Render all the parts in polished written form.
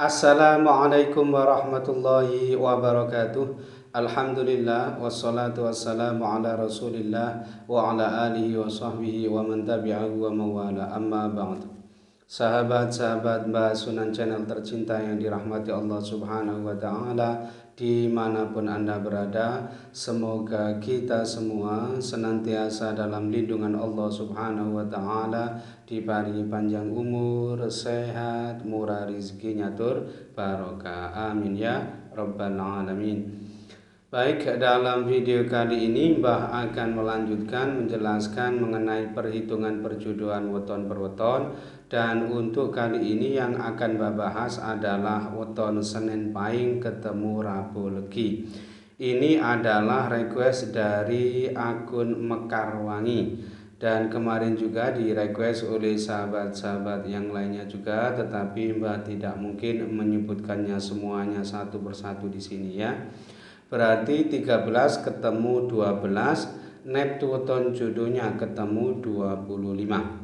Assalamualaikum warahmatullahi wabarakatuh. Alhamdulillah wassalatu wassalamu ala Rasulillah wa ala alihi wa sahbihi wa man tabi'ahu wa mawala amma ba'd. Sahabat-sahabat Mbah Sunan Channel tercinta yang dirahmati Allah Subhanahu wa taala, dimanapun Anda berada, semoga kita semua senantiasa dalam lindungan Allah Subhanahu wa ta'ala, diparingi panjang umur, sehat, murah rizki, nyatur barokah, amin ya rabbal alamin. Baik, dalam video kali ini Mbah akan melanjutkan menjelaskan mengenai perhitungan perjodohan weton per weton. Dan untuk kali ini yang akan Mbah bahas adalah weton Senin Pahing ketemu Rabu Legi. Ini adalah request dari akun Mekarwangi, dan kemarin juga di request oleh sahabat-sahabat yang lainnya juga, tetapi Mbah tidak mungkin menyebutkannya semuanya satu persatu di sini ya. Berarti 13 ketemu 12, net weton jodohnya ketemu 25.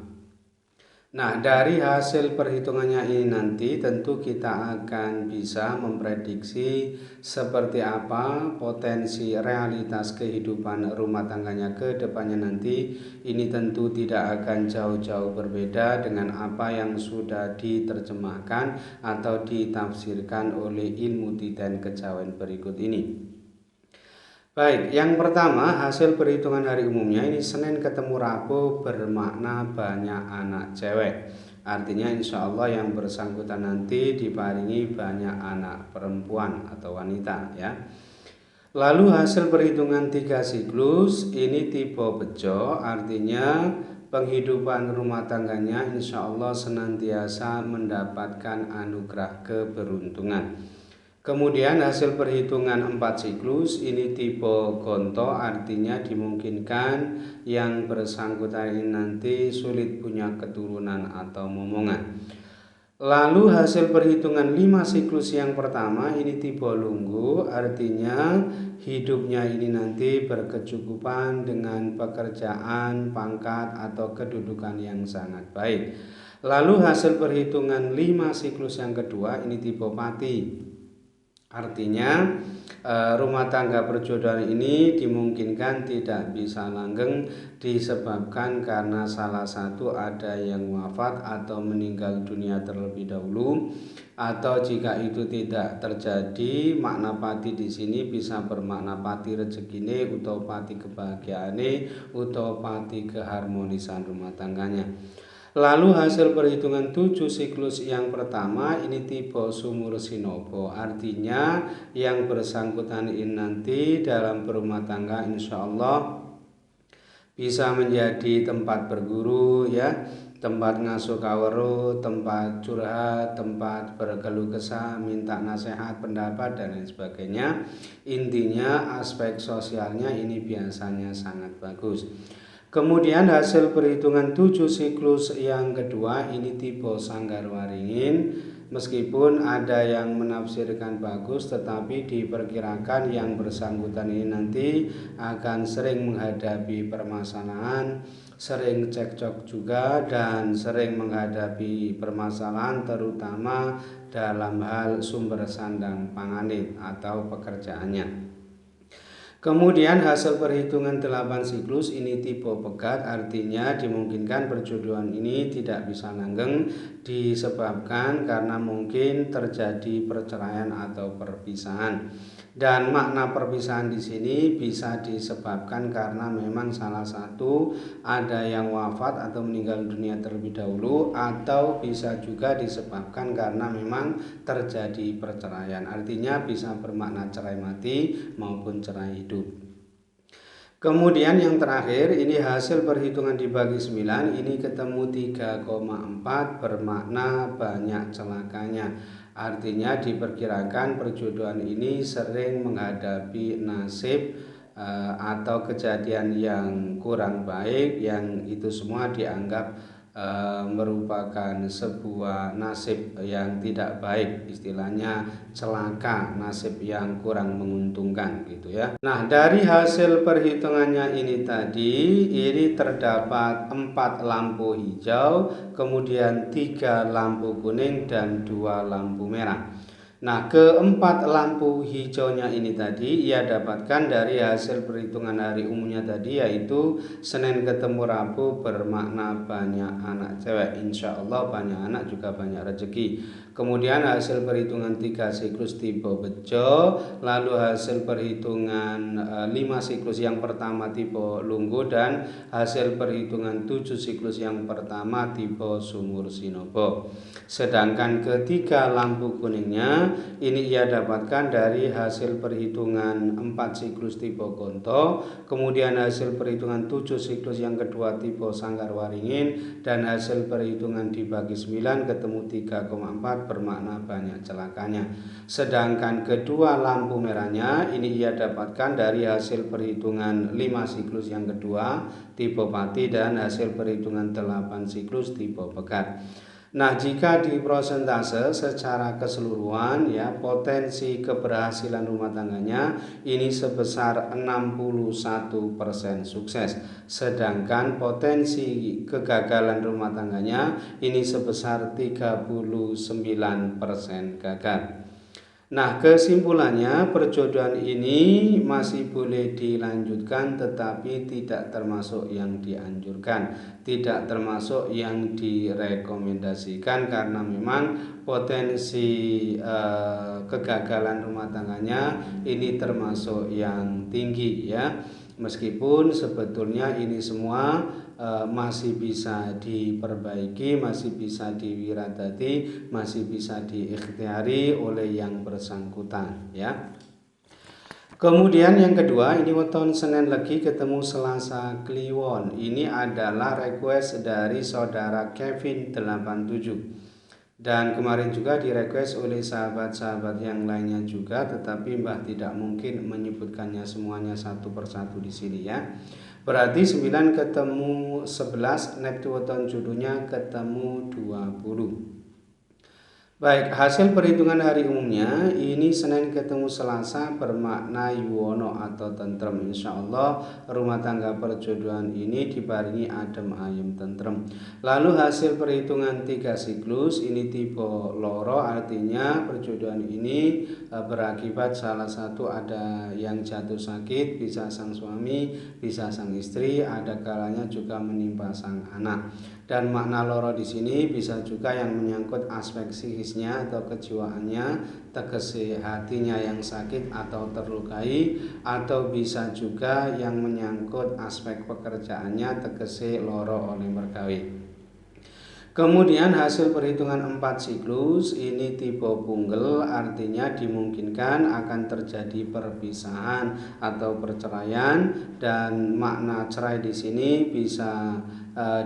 Nah, dari hasil perhitungannya ini nanti tentu kita akan bisa memprediksi seperti apa potensi realitas kehidupan rumah tangganya ke depannya nanti. Ini tentu tidak akan jauh-jauh berbeda dengan apa yang sudah diterjemahkan atau ditafsirkan oleh ilmu titen kejawen berikut ini. Baik, yang pertama hasil perhitungan hari umumnya ini Senin ketemu Rabu bermakna banyak anak cewek. Artinya insya Allah yang bersangkutan nanti diparingi banyak anak perempuan atau wanita ya. Lalu hasil perhitungan 3 siklus ini tipe bejo, artinya penghidupan rumah tangganya insya Allah senantiasa mendapatkan anugerah keberuntungan. Kemudian hasil perhitungan 4 siklus ini tipe gonto, artinya dimungkinkan yang bersangkutan ini nanti sulit punya keturunan atau momongan. Lalu hasil perhitungan 5 siklus yang pertama ini tipe lunggu, artinya hidupnya ini nanti berkecukupan dengan pekerjaan, pangkat atau kedudukan yang sangat baik. Lalu hasil perhitungan 5 siklus yang kedua ini tipe pati. Artinya rumah tangga perjodohan ini dimungkinkan tidak bisa langgeng disebabkan karena salah satu ada yang wafat atau meninggal dunia terlebih dahulu, atau jika itu tidak terjadi, makna pati di sini bisa bermakna pati rezekine atau pati kebahagiaane atau pati keharmonisan rumah tangganya. Lalu hasil perhitungan 7 siklus yang pertama ini tipe sumur sinobo, artinya yang bersangkutan ini nanti dalam berumah tangga insya Allah bisa menjadi tempat berguru ya, tempat ngasuh kawero, tempat curhat, tempat berkeluh kesah, minta nasihat, pendapat dan lain sebagainya. Intinya aspek sosialnya ini biasanya sangat bagus. Kemudian hasil perhitungan 7 siklus yang kedua ini tipe sanggar waringin. Meskipun ada yang menafsirkan bagus, tetapi diperkirakan yang bersangkutan ini nanti akan sering menghadapi permasalahan, sering cekcok juga, dan sering menghadapi permasalahan terutama dalam hal sumber sandang panganit atau pekerjaannya. Kemudian hasil perhitungan 8 siklus ini tipe pegat, artinya dimungkinkan perjodohan ini tidak bisa langgeng disebabkan karena mungkin terjadi perceraian atau perpisahan. Dan makna perpisahan di sini bisa disebabkan karena memang salah satu ada yang wafat atau meninggal dunia terlebih dahulu, atau bisa juga disebabkan karena memang terjadi perceraian. Artinya bisa bermakna cerai mati maupun cerai hidup. Kemudian yang terakhir ini hasil perhitungan dibagi 9 ini ketemu 3,4 bermakna banyak celakanya. Artinya diperkirakan perjodohan ini sering menghadapi nasib atau kejadian yang kurang baik, yang itu semua dianggap merupakan sebuah nasib yang tidak baik, istilahnya celaka, nasib yang kurang menguntungkan gitu ya. Nah, dari hasil perhitungannya ini tadi, ini terdapat 4 lampu hijau, kemudian 3 lampu kuning dan 2 lampu merah. Nah, keempat lampu hijaunya ini tadi ia dapatkan dari hasil perhitungan hari umumnya tadi, yaitu Senin ketemu Rabu bermakna banyak anak cewek. Insya Allah banyak anak juga banyak rezeki. Kemudian hasil perhitungan 3 siklus tipe bejo, lalu hasil perhitungan 5 siklus yang pertama tipe lunggu, dan hasil perhitungan 7 siklus yang pertama tipe sumur sinobo. Sedangkan ketiga lampu kuningnya ini ia dapatkan dari hasil perhitungan 4 siklus tipe gonto, kemudian hasil perhitungan 7 siklus yang kedua tipe sanggar waringin, dan hasil perhitungan dibagi 9 ketemu 3,4 bermakna banyak celakanya. Sedangkan kedua lampu merahnya ini ia dapatkan dari hasil perhitungan 5 siklus yang kedua tipe pati dan hasil perhitungan 8 siklus tipe pegat. Nah, jika di prosentase secara keseluruhan ya, potensi keberhasilan rumah tangganya ini sebesar 61% sukses, sedangkan potensi kegagalan rumah tangganya ini sebesar 39% gagal. Nah, kesimpulannya perjodohan ini masih boleh dilanjutkan, tetapi tidak termasuk yang dianjurkan, tidak termasuk yang direkomendasikan, karena memang potensi kegagalan rumah tangganya ini termasuk yang tinggi ya. Meskipun sebetulnya ini semua masih bisa diperbaiki, masih bisa diwiradati, masih bisa diikhtiari oleh yang bersangkutan ya. Kemudian yang kedua, ini weton Senin Legi ketemu Selasa Kliwon. Ini adalah request dari saudara Kevin 87. Dan kemarin juga direquest oleh sahabat-sahabat yang lainnya juga, tetapi Mbah tidak mungkin menyebutkannya semuanya satu persatu di sini ya. Berarti 9 ketemu 11, Neptu weton judulnya ketemu 20. Baik, hasil perhitungan hari umumnya ini Senin ketemu Selasa bermakna yuwono atau tentrem. Insya Allah rumah tangga perjodohan ini dibarengi adem ayem tentrem. Lalu hasil perhitungan 3 siklus ini tipe loro, artinya perjodohan ini berakibat salah satu ada yang jatuh sakit, bisa sang suami, bisa sang istri, ada kalanya juga menimpa sang anak. Dan makna loro di sini bisa juga yang menyangkut aspek psikisnya atau kejiwaannya, tegese hatinya yang sakit atau terlukai, atau bisa juga yang menyangkut aspek pekerjaannya, tegese loro oleh mergawe. Kemudian hasil perhitungan 4 siklus ini tipe punggel, artinya dimungkinkan akan terjadi perpisahan atau perceraian, dan makna cerai di sini bisa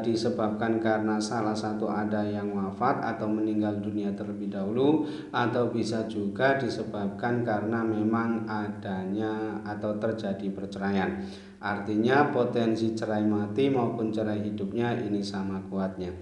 disebabkan karena salah satu ada yang wafat atau meninggal dunia terlebih dahulu, atau bisa juga disebabkan karena memang adanya atau terjadi perceraian. Artinya potensi cerai mati maupun cerai hidupnya ini sama kuatnya.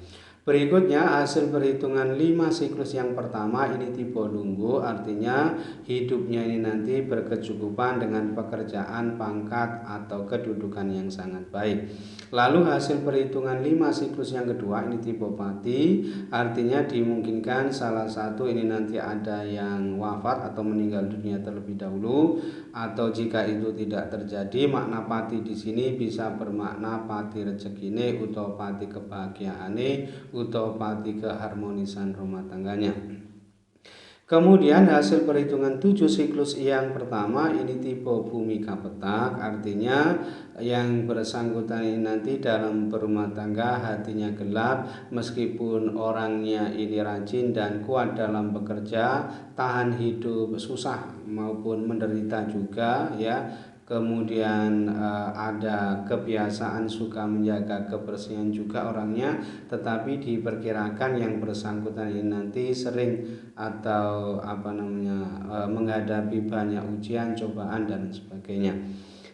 Berikutnya hasil perhitungan 5 siklus yang pertama ini tipe lunggu, artinya hidupnya ini nanti berkecukupan dengan pekerjaan, pangkat atau kedudukan yang sangat baik. Lalu hasil perhitungan 5 siklus yang kedua ini tipe pati, artinya dimungkinkan salah satu ini nanti ada yang wafat atau meninggal dunia terlebih dahulu, atau jika itu tidak terjadi, makna pati di sini bisa bermakna pati rezekine atau pati kebahagiaane atau pati keharmonisan rumah tangganya. Kemudian hasil perhitungan 7 siklus yang pertama ini tipe bumi kapetak, artinya yang bersangkutan ini nanti dalam berumah tangga hatinya gelap, meskipun orangnya ini rajin dan kuat dalam bekerja, tahan hidup susah maupun menderita juga ya. Kemudian ada kebiasaan suka menjaga kebersihan juga orangnya, tetapi diperkirakan yang bersangkutan ini nanti sering atau menghadapi banyak ujian, cobaan dan sebagainya.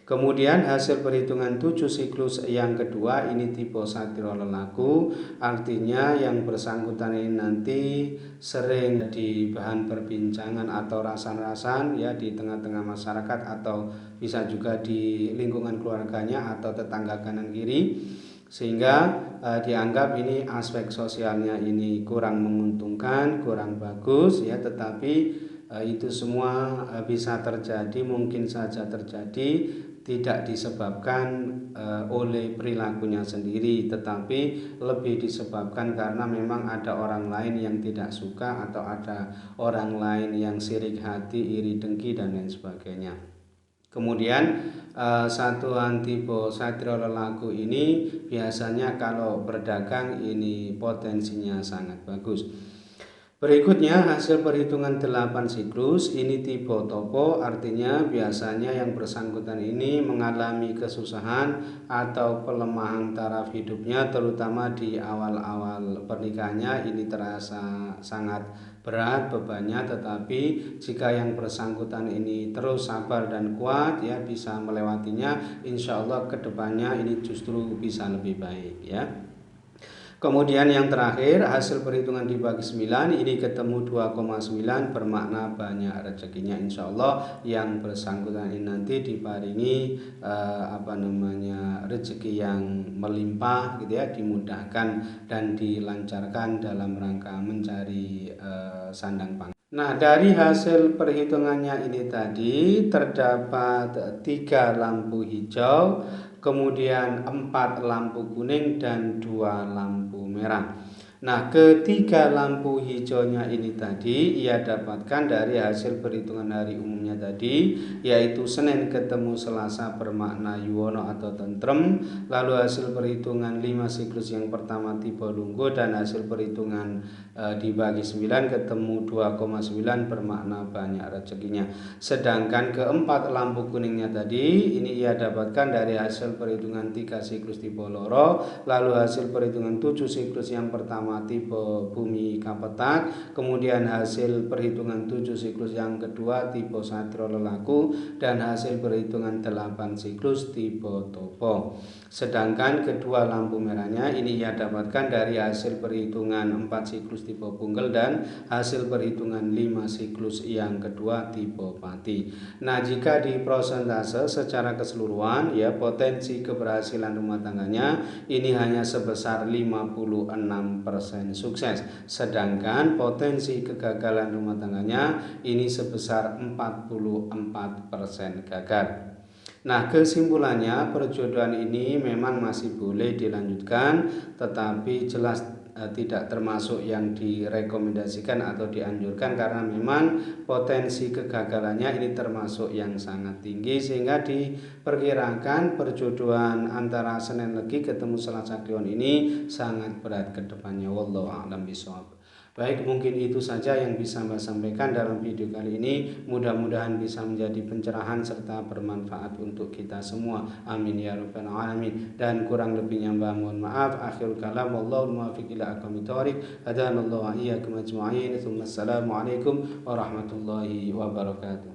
Kemudian hasil perhitungan 7 siklus yang kedua ini tipe satiro lelaku, artinya yang bersangkutan ini nanti sering di bahan perbincangan atau rasan-rasan ya di tengah-tengah masyarakat atau bisa juga di lingkungan keluarganya atau tetangga kanan kiri, sehingga dianggap ini aspek sosialnya ini kurang menguntungkan, kurang bagus ya, tetapi itu semua bisa terjadi, mungkin saja terjadi, tidak disebabkan oleh perilakunya sendiri, tetapi lebih disebabkan karena memang ada orang lain yang tidak suka atau ada orang lain yang sirik hati, iri dengki dan lain sebagainya. Kemudian satuan tipe satrio lelaku ini biasanya kalau berdagang ini potensinya sangat bagus. Berikutnya hasil perhitungan 8 siklus ini tipe topo, artinya biasanya yang bersangkutan ini mengalami kesusahan atau pelemahan taraf hidupnya, terutama di awal-awal pernikahannya ini terasa sangat berat bebannya, tetapi jika yang bersangkutan ini terus sabar dan kuat ya bisa melewatinya, insya Allah kedepannya ini justru bisa lebih baik ya. Kemudian yang terakhir hasil perhitungan dibagi 9 ini ketemu 2,9 bermakna banyak rezekinya, insya Allah yang bersangkutan ini nanti diparingi rezeki yang melimpah gitu ya, dimudahkan dan dilancarkan dalam rangka mencari sandang pangan. Nah, dari hasil perhitungannya ini tadi terdapat 3 lampu hijau, kemudian 4 lampu kuning dan 2 lampu merah. Nah, ketiga lampu hijaunya ini tadi ia dapatkan dari hasil perhitungan hari umumnya tadi, yaitu Senin ketemu Selasa bermakna yuwono atau tentrem, lalu hasil perhitungan 5 siklus yang pertama tipe lungguh, dan hasil perhitungan dibagi 9 ketemu 2,9 bermakna banyak rezekinya. Sedangkan keempat lampu kuningnya tadi ini ia dapatkan dari hasil perhitungan 3 siklus tipe loro, lalu hasil perhitungan 7 siklus yang pertama tipe bumi kapetak, kemudian hasil perhitungan 7 siklus yang kedua tipe satrio lelaku, dan hasil perhitungan 8 siklus tipe topo. Sedangkan kedua lampu merahnya ini ia dapatkan dari hasil perhitungan 4 siklus tipe punggel dan hasil perhitungan 5 siklus yang kedua tipe pati. Nah, jika di prosentase secara keseluruhan ya potensi keberhasilan rumah tangganya ini hanya sebesar 56% sukses, sedangkan potensi kegagalan rumah tangganya ini sebesar 44% gagal. Nah, kesimpulannya perjodohan ini memang masih boleh dilanjutkan, tetapi jelas tidak termasuk yang direkomendasikan atau dianjurkan karena memang potensi kegagalannya ini termasuk yang sangat tinggi, sehingga diperkirakan perjodohan antara Senin Legi ketemu Selasa Kliwon ini sangat berat ke depannya. Wallahu a'lam bishawab. Baik, mungkin itu saja yang bisa Mbak sampaikan dalam video kali ini. Mudah-mudahan bisa menjadi pencerahan serta bermanfaat untuk kita semua. Amin ya rabbal alamin. Dan kurang lebihnya Mbak mohon maaf. Akhirul kalam, wallahul muwaffiq ila aqwamit thoriq. Hadanallahu wa iyyakum ajma'in. Assalamualaikum warahmatullahi wabarakatuh.